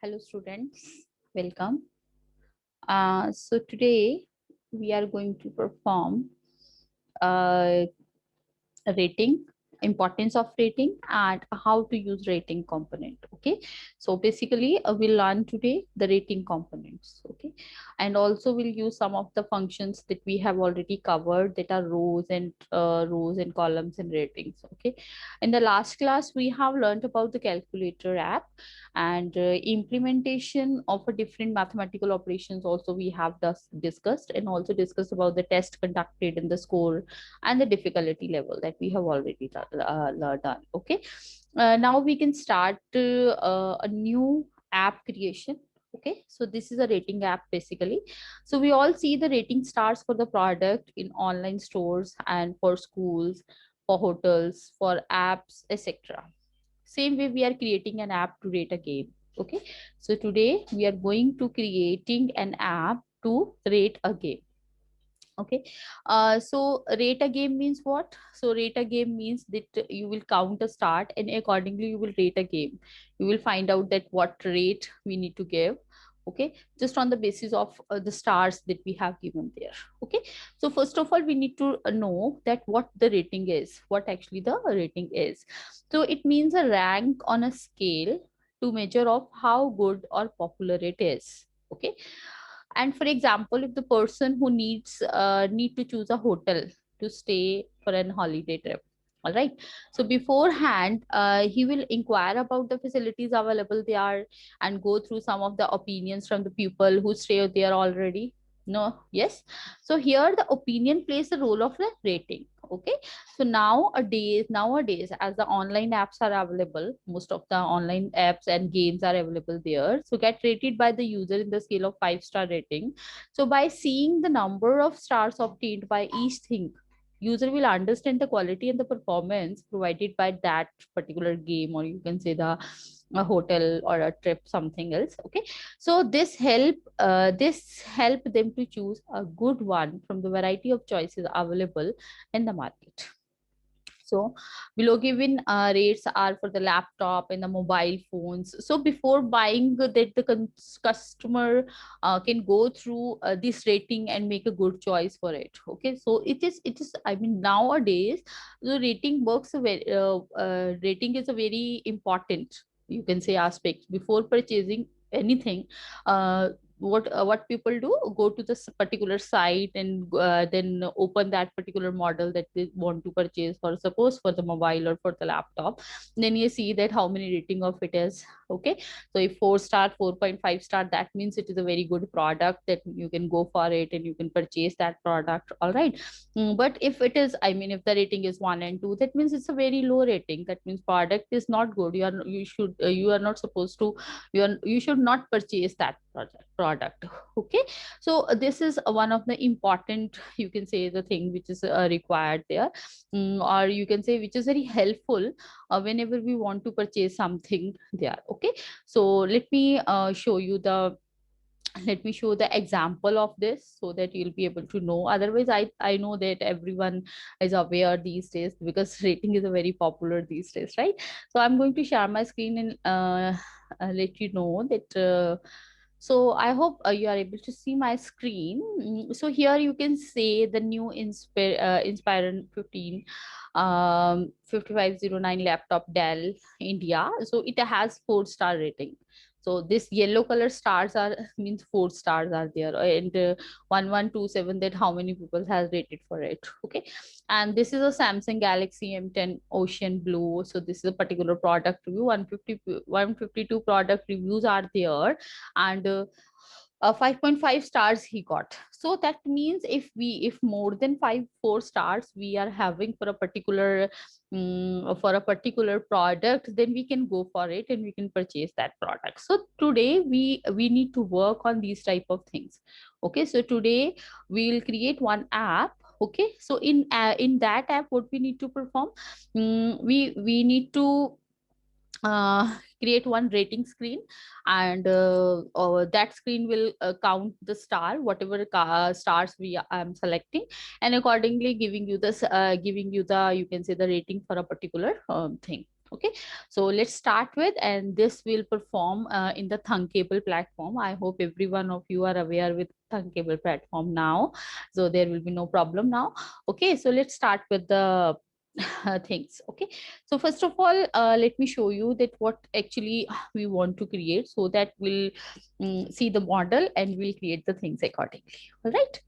Hello students, welcome. So today we are going to perform uh, rating, importance of rating, and how to use rating component. Okay, so basically we'll learn today the rating components. Okay, and also we'll use some of the functions that we have already covered, that are rows and columns and ratings. Okay, in the last class we have learned about the calculator app and implementation of a different mathematical operations also we have discussed, and also discussed about the test conducted in the score and the difficulty level that we have already done. Okay, now we can start a new app creation. Okay, so this is a rating app basically. So we all see the rating stars for the product in online stores and for schools, for hotels, for apps, etc. Same way we are creating an app to rate a game. Okay, so today we are going to creating an app to rate a game. Okay, so rate a game means what? So rate a game means that you will count a start and accordingly you will rate a game. You will find out that what rate we need to give. Okay, just on the basis of the stars that we have given there. Okay, so first of all we need to know that what the rating is, what actually the rating is. So it means a rank on a scale to measure of how good or popular it is. Okay, and for example, if the person who need to choose a hotel to stay for an holiday trip, all right, so beforehand he will inquire about the facilities available there and go through some of the opinions from the people who stay there already. No, yes, so here the opinion plays the role of the rating. Okay, so nowadays as the online apps are available, most of the online apps and games are available there, so get rated by the user in the scale of 5-star rating. So by seeing the number of stars obtained by each thing, user will understand the quality and the performance provided by that particular game, or you can say the a hotel or a trip, something else. Okay, so this help them to choose a good one from the variety of choices available in the market. So below given rates are for the laptop and the mobile phones. So before buying that, the customer can go through this rating and make a good choice for it. Okay, so it is, I mean, nowadays the rating works a very rating is a very important, you can say, aspect before purchasing anything. What people do, go to this particular site and then open that particular model that they want to purchase, for suppose for the mobile or for the laptop. Then you see that how many rating of it is. Okay, so if 4-star, 4.5-star, that means it is a very good product, that you can go for it and you can purchase that product. All right. But if it is, I mean, if the rating is 1 and 2, that means it's a very low rating, that means product is not good. You are not supposed to, you should not purchase that product. Okay, so this is one of the important, you can say, the thing which is required there. Or you can say which is very helpful whenever we want to purchase something there. Okay, so let me show the example of this so that you'll be able to know. Otherwise, I know that everyone is aware these days, because rating is a very popular these days, right? So I'm going to share my screen and let you know that so I hope you are able to see my screen. So here you can say the new Inspire 15 5509 laptop Dell India. So it has 4-star rating. So this yellow color stars are means 4 stars are there, and 1127, that how many people has rated for it. Okay, and this is a Samsung Galaxy M10 Ocean Blue. So this is a particular product review. 152 product reviews are there, and 5.5 stars he got. So that means if more than 4 stars we are having for a particular product, then we can go for it and we can purchase that product. So today we need to work on these type of things. Okay, so today we'll create one app. Okay, so in that app, what we need to perform, we need to create one rating screen, and that screen will count the star, whatever stars we am selecting, and accordingly giving you this giving you the, you can say, the rating for a particular thing. Okay, so let's start with, and this will perform in the Thunkable platform. I hope every one of you are aware with Thunkable platform now, so there will be no problem now. Okay, so let's start with the things. Okay, so first of all, let me show you that what actually we want to create, so that we'll see the model and we'll create the things accordingly. All right.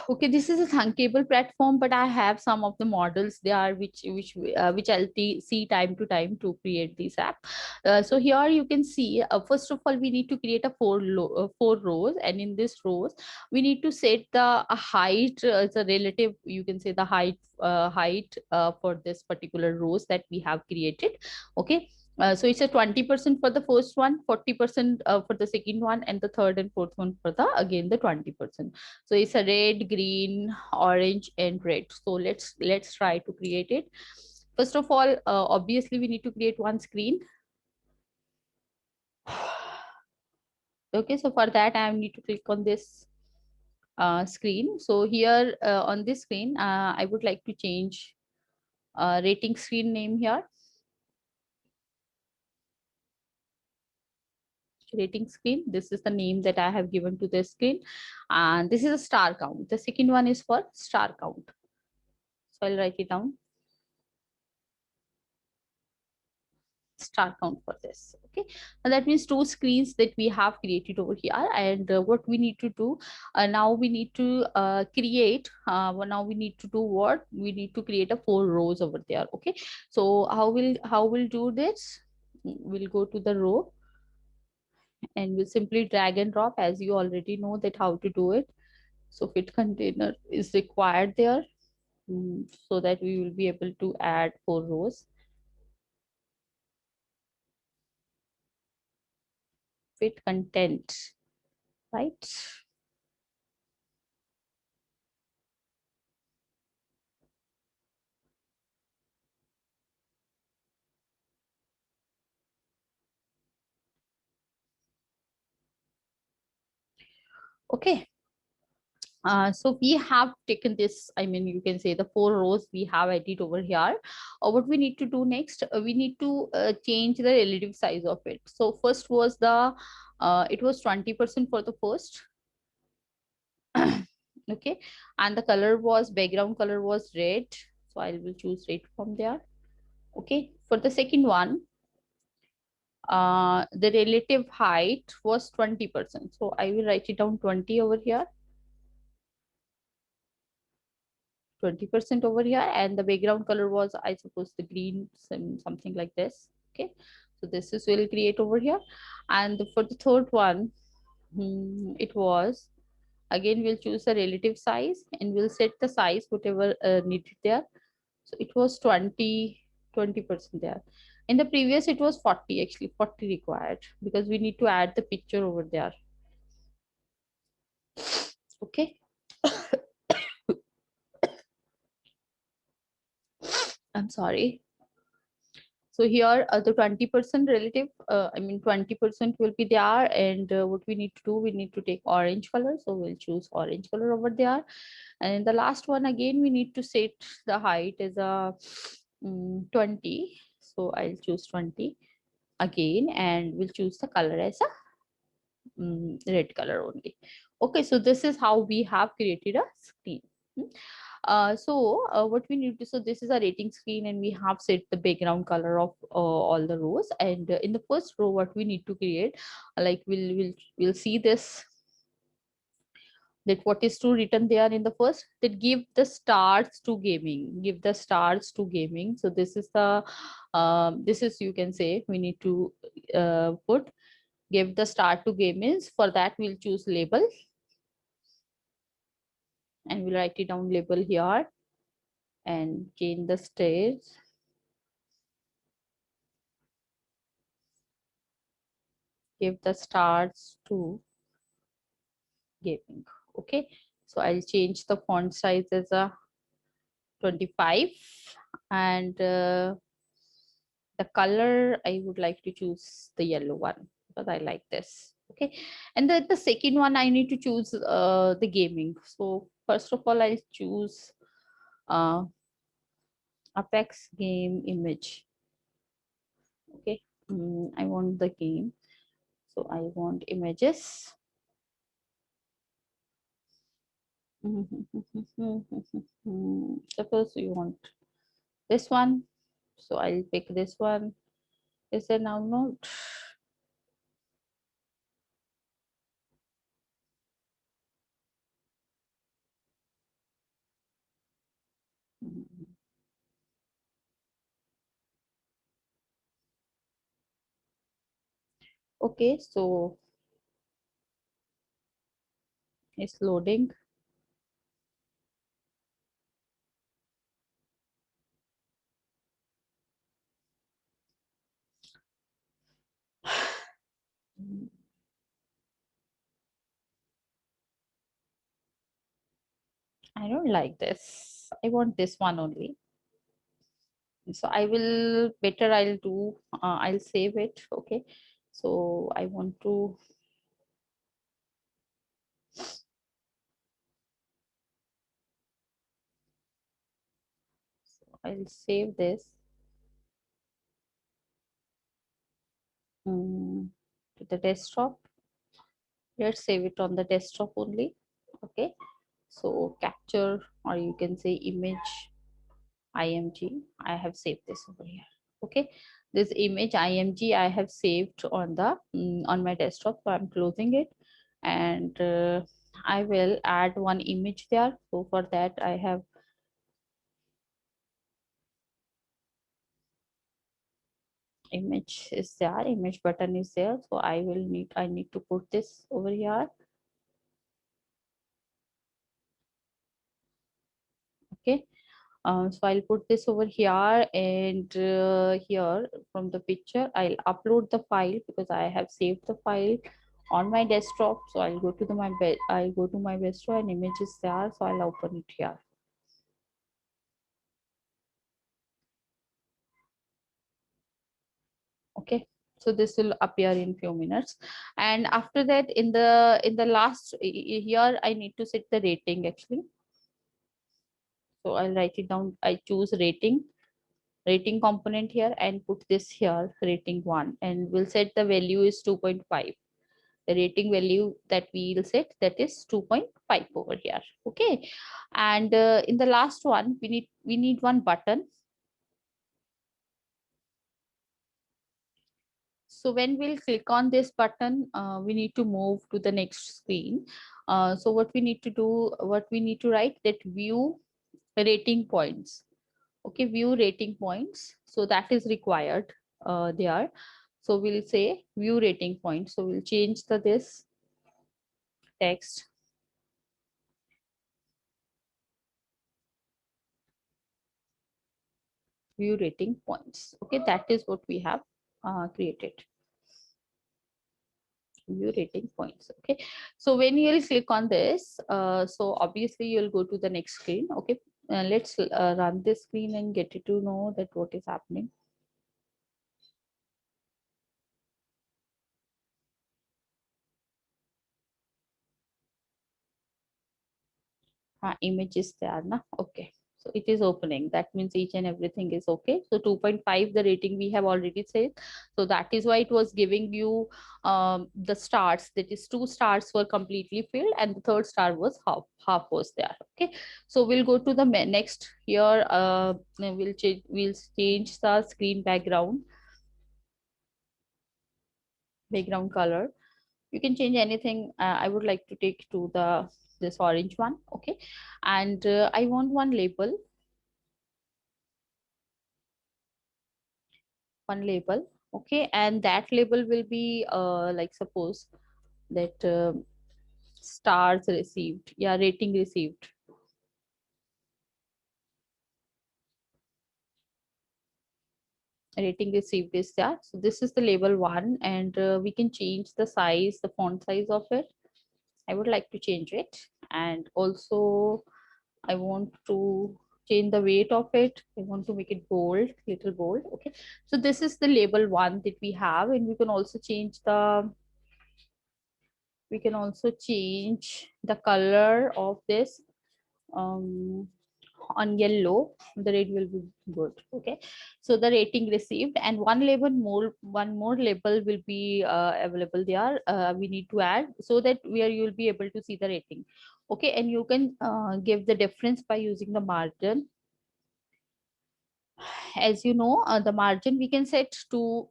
Okay, this is a Thunkable platform, but I have some of the models there which I'll see time to time to create this app. So here you can see, first of all, we need to create a four rows, and in this rows we need to set the height, the relative, you can say the height for this particular rows that we have created. Okay. So it's a 20% for the first one, 40% for the second one, and the third and fourth one for the again the 20%. So it's a red, green, orange, and red. So let's try to create it. First of all, obviously we need to create one screen. Okay, so for that I need to click on this screen. So here on this screen, I would like to change rating screen name here. Rating screen. This is the name that I have given to this screen, and this is a star count. The second one is for star count. So I'll write it down. Star count for this. Okay, and that means two screens that we have created over here. And what we need to do now, we need to create well, now we need to do what we need to create a four rows over there. Okay, so how we'll do this? We'll go to the row and we'll simply drag and drop, as you already know that how to do it. So fit container is required there, so that we will be able to add four rows. Fit content, right? Okay. So we have taken this, I mean, you can say the four rows we have added over here. What we need to do next, we need to change the relative size of it. So first was it was 20% for the first. Okay, and the color was, background color was red. So I will choose red from there. Okay, for the second one, the relative height was 20%. So I will write it down 20 over here. 20% over here, and the background color was, I suppose, the green, something like this. Okay, so this is will create over here. And for the third one, it was, again we'll choose the relative size and we'll set the size whatever needed there. So it was 20% there. In the previous it was 40, actually 40 required, because we need to add the picture over there. Okay. I'm sorry. So here the 20% relative, I mean 20% will be there, and what we need to do, we need to take orange color. So we'll choose orange color over there. And in the last one, again, we need to set the height as a 20. So I'll choose 20 again, and we'll choose the color as a red color only. Okay, so this is how we have created a screen. Hmm. What we need to, so this is a rating screen, and we have set the background color of all the rows. And in the first row, what we need to create, like we'll see this, that what is to written there in the first, that give the stars to gaming, give the stars to gaming. So this is the this is, you can say, we need to put give the star to gaming. For that we'll choose label, and we'll write it down label here and change the stage. Give the stars to gaming. Okay, so I'll change the font size as a 25, and the color I would like to choose the yellow one, because I like this. Okay, and the second one I need to choose the gaming. So first of all, I'll choose uh, Apex game image. Okay, I want the game, so I want images. Suppose you want this one, so I'll pick this one. Is there now node? Okay, so it's loading. I don't like this. I want this one only. So I will better I'll do I'll save it. Okay, so I want to, I'll save this to the desktop. Let's save it on the desktop only. Okay, so capture, or you can say image img. I have saved this over here. Okay, this image img I have saved on the on my desktop, so I'm closing it. And I will add one image there. So for that I have image is there, image button is there, so I need to put this over here. Okay, so I'll put this over here, and here from the picture I'll upload the file because I have saved the file on my desktop. So I'll go to I'll go to my desktop, and image is there, so I'll open it here. Okay, so this will appear in few minutes. And after that, in the last here I need to set the rating actually. So I'll write it down. I choose rating component here and put this here, rating 1, and we'll set the value is 2.5. The rating value that we will set, that is 2.5 over here. Okay, and in the last one we need one button. So when we'll click on this button, we need to move to the next screen. So what we need to do, what we need to write, that view rating points. Okay, view rating points, so that is required there. So we'll say view rating points, so we'll change the this text, view rating points. Okay, that is what we have created, view rating points. Okay, so when you'll click on this, so obviously you'll go to the next screen. Okay, let's run this screen and get it to know that what is happening. Image is there na? Okay, so it is opening, that means each and everything is okay. So 2.5 the rating we have already said, so that is why it was giving you the stars, that is 2 stars were completely filled and the third star was half was there. Okay, so we'll go to the next here. We'll change the screen background color. You can change anything. I would like to take to the this orange one. Okay, and I want one label. Okay, and that label will be like, suppose that stars received, yeah, rating received. Rating received is there, so this is the label 1, and we can change the size, the font size of it. I would like to change it, and also I want to change the weight of it. I want to make it bold, little bold. Okay, so this is the label 1 that we have, and we can also change the color of this um, on yellow, the red will be good. Okay, so the rating received, and one more label will be available there. We need to add so that where you will be able to see the rating. Okay, and you can give the difference by using the margin. As you know, the margin we can set to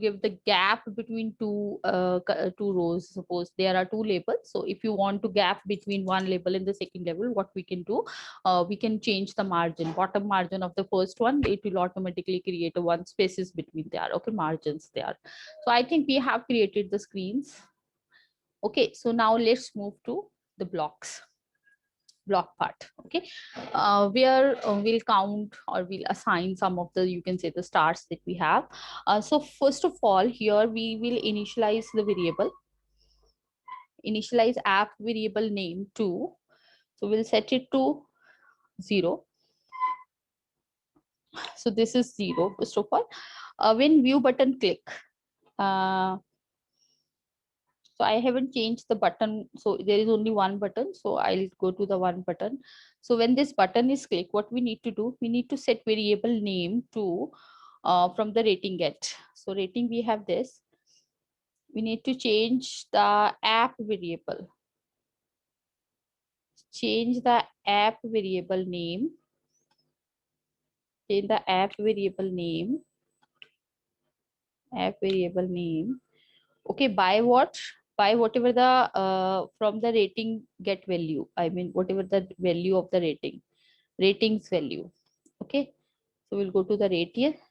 give the gap between two rows. Suppose there are two labels, so if you want to gap between one label and the second label, what we can do, we can change the margin. Bottom margin of the first one, it will automatically create a one spaces between there. Okay, margins there. So I think we have created the screens. Okay, so now let's move to the block part. Okay, where we'll count or we'll assign some of the, you can say, the stars that we have. So first of all, here we will initialize the variable, initialize app variable name to, so we'll set it to 0. So this is 0 first of all. When view button click, uh, so I haven't changed the button, so there is only one button, so I'll go to the one button. So when this button is clicked, what we need to do, we need to set variable name to from the rating get. So rating, we have this, we need to change the app variable, change the app variable name, change the app variable name, app variable name. Okay, by what, by whatever the from the rating get value, I mean whatever the value of the ratings value. Okay, so we'll go to the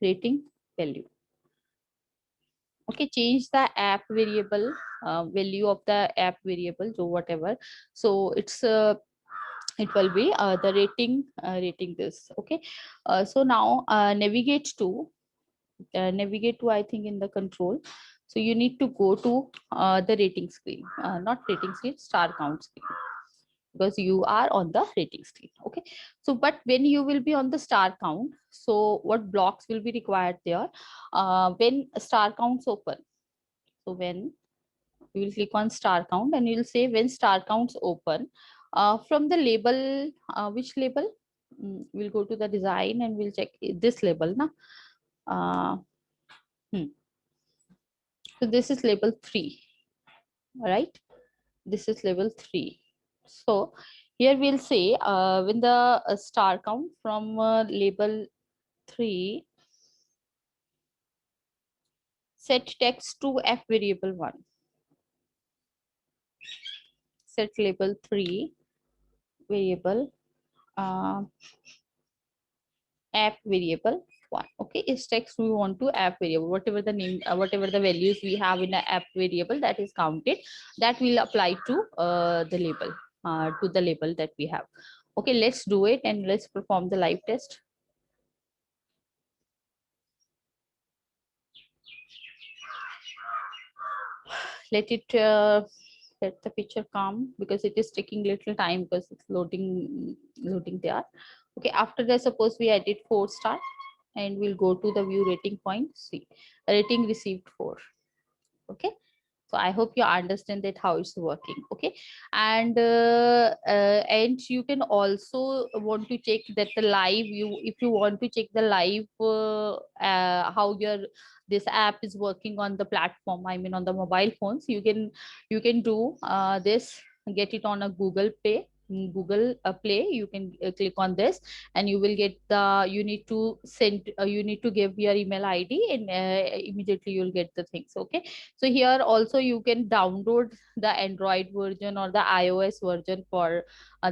rating value. Okay, change the app variable value of the app variable, so whatever, so it's it will be the rating this. Okay, so now navigate to, I think, in the control. So you need to go to the rating screen, not rating screen, star count screen, because you are on the rating screen. Okay, so but when you will be on the star count, so what blocks will be required there, when star counts open. So when you will click on star count and you'll say when star counts open, from the label, which label, we'll go to the design and we'll check this label na. uh, hmm. So this is label 3, right? This is level 3. So here we'll say when the star count from label 3, set text to f variable 1, set label 3 variable uh, app variable 1. Okay, is text we want to app variable, whatever the name, whatever the values we have in the app variable that is counted, that will apply to the label, to the label that we have. Okay, let's do it and let's perform the live test. Let it let the picture come, because it is taking little time because it's loading there. Okay, after that, suppose we added 4 star and we'll go to the view rating point. See, rating received 4. Okay, so I hope you understand that how it's working. Okay, and you can also want to check that the live, you, if you want to check the live how your this app is working on the platform, I mean on the mobile phones, you can do this, get it on a Google Play. You can click on this and you will get the, you need to send, you need to give your email ID and immediately you'll get the things. Okay, so here also you can download the Android version or the iOS version for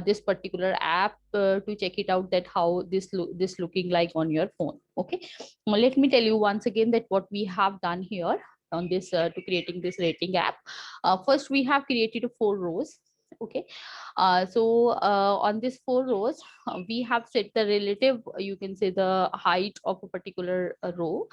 this particular app to check it out, that how this looking like on your phone. Okay, now let me tell you once again that what we have done here on this to creating this rating app. First we have created 4 rows. Okay, so on these 4 rows we have set the relative, you can say, the height of a particular row.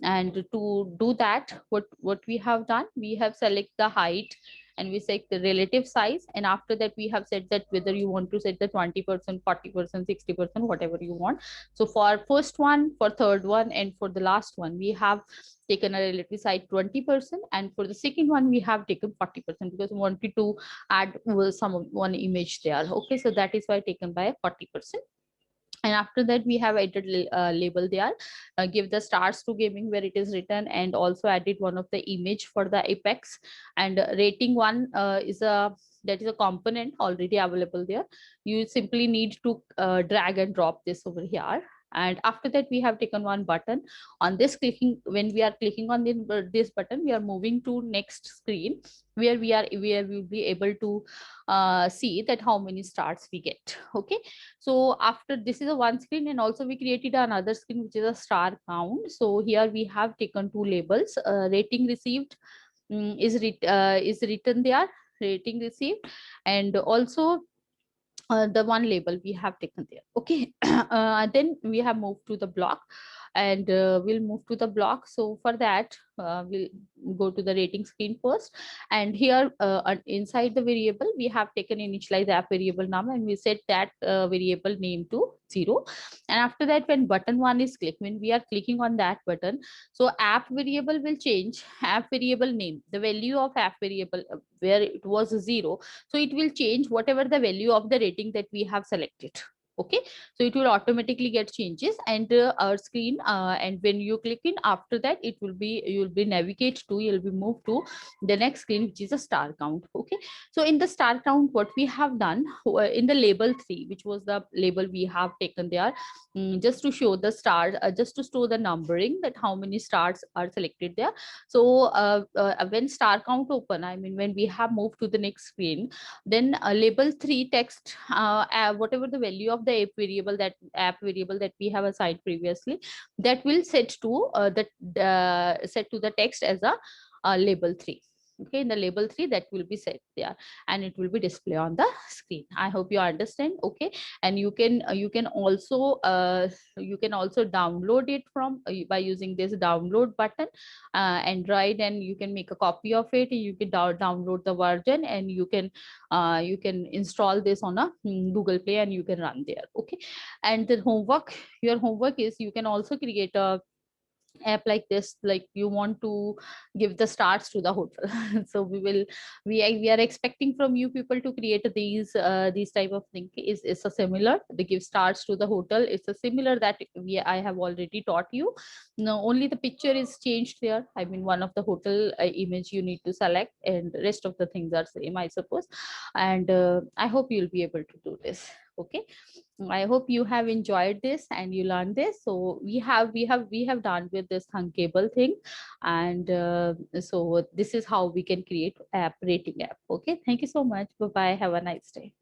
And to do that, what we have done, we have select the height and we set the relative size, and after that we have said that whether you want to set the 20%, 40%, 60%, whatever you want. So for first one, for third one, and for the last one, we have taken a relative size 20%, and for the second one we have taken 40%, because we wanted to add some one image there. Okay, so that is why taken by 40%. And after that we have added label there, give the stars to gaming where it is written, and also added one of the image for the apex. And rating one is a, that is a component already available there. You simply need to drag and drop this over here. And after that we have taken one button. On this clicking, when we are clicking on this button, we are moving to next screen, where we will be able to see that how many stars we get. Okay, so after this is a one screen, and also we created another screen which is a star count. So here we have taken two labels. Rating received is written there, rating received, and also the one label we have taken there. Okay, then we have moved to the block, and we'll move to the block. So for that we'll go to the rating screen first, and here inside the variable we have taken initialize app variable name, and we set that variable name to 0. And after that, when button one is clicked, when we are clicking on that button, so app variable will change, app variable name, the value of app variable where it was 0, so it will change whatever the value of the rating that we have selected. Okay, so it will automatically get changes, and our screen and when you click in, after that it will be, you will be navigate to, you'll be moved to the next screen, which is a star count. Okay, so in the star count, what we have done in the label 3, which was the label we have taken there, just to show the stars, just to store the numbering, that how many stars are selected there. So when star count open, I mean when we have moved to the next screen, then label 3 text, whatever the value of the app variable that we have assigned previously, that will set to set to the text as a label 3. Okay, in the label 3, that will be set there, and it will be displayed on the screen. I hope you understand. Okay, and you can also download it from by using this download button, Android, and you can make a copy of it. You can download the version, and you can install this on a Google Play, and you can run there. Okay, and the homework, your homework is, you can also create a app like this, like you want to give the stars to the hotel. So we are expecting from you people to create these type of thing. Is a similar, they give stars to the hotel, it's a similar that I have already taught you. No, only the picture is changed there. I mean, one of the hotel image you need to select, and the rest of the things are same, I suppose. And I hope you'll be able to do this. Okay, I hope you have enjoyed this and you learned this. So we have done with this Thunkable thing, and so this is how we can create app rating app. Okay, thank you so much. Bye bye. Have a nice day.